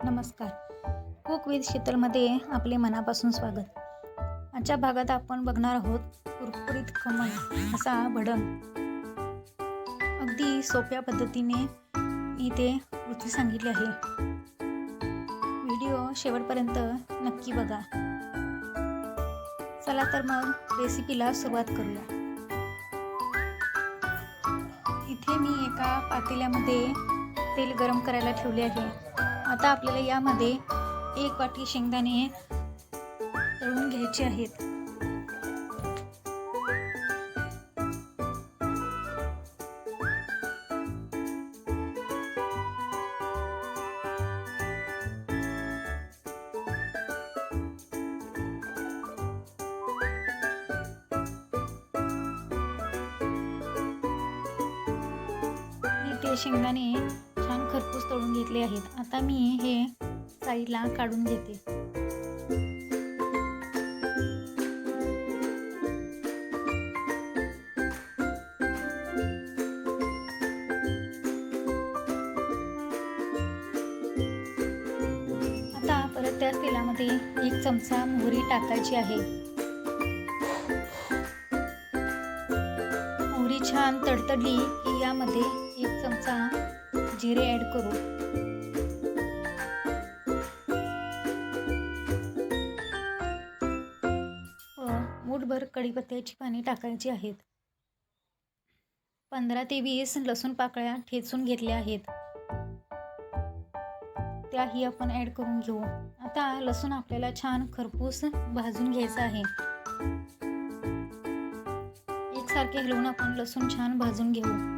नमस्कार. Cook with शीतलमध्ये आपले मनापासून स्वागत. आजच्या भागात आपण बघणार आहोत कुरकुरीत खमण असा भडंग. अगदी सोप्या पद्धतीने इथे कृती सांगितली आहे. व्हिडिओ शेवटपर्यंत नक्की बघा. चला तर मग रेसिपीला सुरुवात करूया. इथे मी एका पातेल्यामध्ये तेल गरम करायला ठेवले आहे. आता आपल्याला यामध्ये 1 वाटी शेंगदाणे तळून घ्यायचे आहेत. मी ते शेंगदाणे छान खरपूस तळून घेतले आहेत. आता मी हे साईडला काढून घेते. आता परत त्या तेलामध्ये 1 चमचा मोहरी टाकायची आहे. मोहरी छान तडतडली की यामध्ये 1 चमचा जिरे ॲड करू. मूठभर कढीपत्त्याची पाने टाकायची आहेत. 15 ते 20 लसूण पाकळ्या ठेचून घेतल्या आहेत. त्याही आपण ॲड करून घेऊ. आता लसूण आपल्याला छान खरपूस भाजून घ्यायचा आहे. एकसारखे हलवून आपण लसूण छान भाजून घेऊ.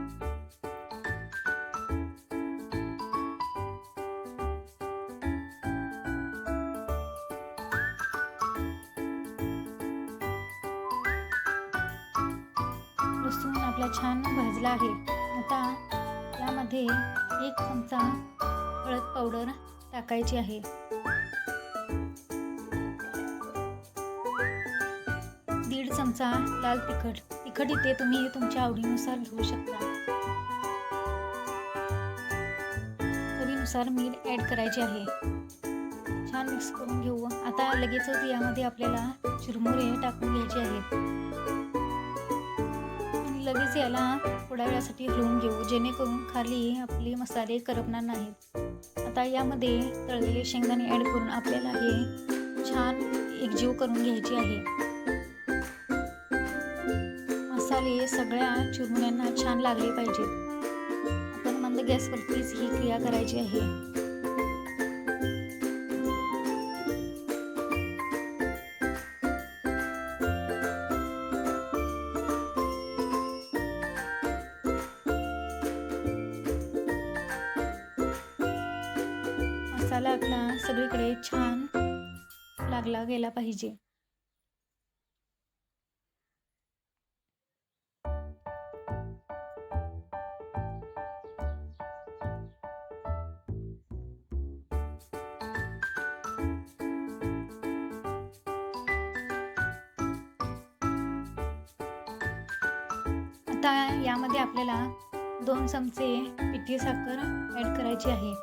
लसूण आपला छान भाजला आहे. आता यामध्ये 1 चमचा हळद पावडर टाकायची आहे. 1.5 चमचा लाल तिखट. तिखट इथे तुम्ही तुमच्या आवडीनुसार घेऊ शकता. चवीनुसार मीठ ॲड करायचे आहे. छान मिक्स करून घेऊ. आता लगेचच यामध्ये आपल्याला चिरमुरे टाकून घ्यायचे आहेत. लगेच याला थोड्या वेळासाठी हलवून घेऊ, जेणेकरून खाली आपले मसाले करपणार नाहीत. आता यामध्ये तळलेले शेंगदाणे ॲड करून आपल्याला हे छान एकजीव करून घ्यायचे आहे. मसाले सगळ्या चिरमुऱ्यांना छान लागले पाहिजेत. आपण मंद गॅसवरतीच ही क्रिया करायची आहे. मसाला आपला सगळीकडे छान लागला गेला पाहिजे. आता यामध्ये आपल्याला 2 चमचे पिठी साखर ॲड करायची आहे.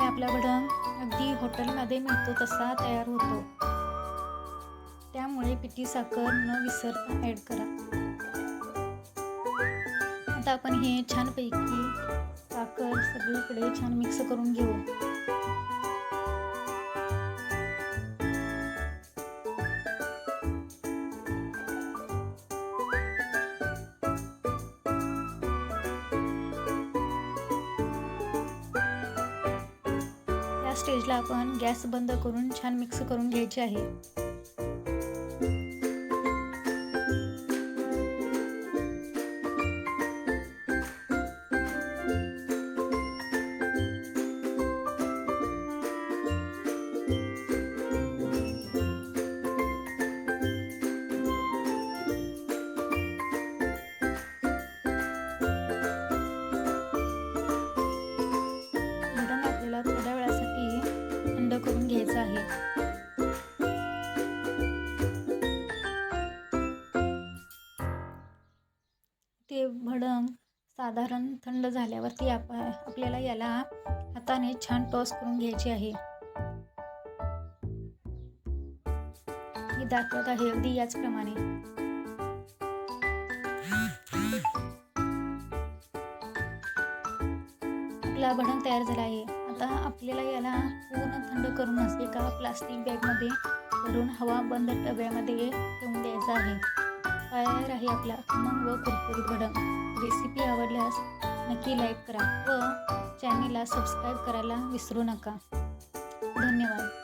आपला भडंग अगदी हॉटेलमध्ये मिळतो तसा तयार होतो. त्यामुळे पिठी साखर न विसरता ॲड करा. आता आपण हे छानपैकी साखर सगळीकडे छान मिक्स करून घेऊ. स्टेजला आपण गॅस बंद करून छान मिक्स करून घ्यायचे आहे. थोड्या वेळासाठी थंड करून घ्यायचं आहे. ते भडंग साधारण थंड झाल्यावरती आपल्याला याला हाताने छान टॉस करून घ्यायचे आहे. मी दाखवत आहे अगदी याचप्रमाणे. आपला भडंग तयार झाला आहे. आता आपल्याला याला पूर्ण थंड करूनच एका प्लास्टिक बॅगमध्ये भरून हवा बंद डब्यामध्ये ठेवून द्यायचा आहे. तयार आहे आपला खमंग व कुरकुरीत भडंग. रेसिपी आवडल्यास नक्की लाईक करा व चॅनेलला सबस्क्राईब करायला विसरू नका. धन्यवाद.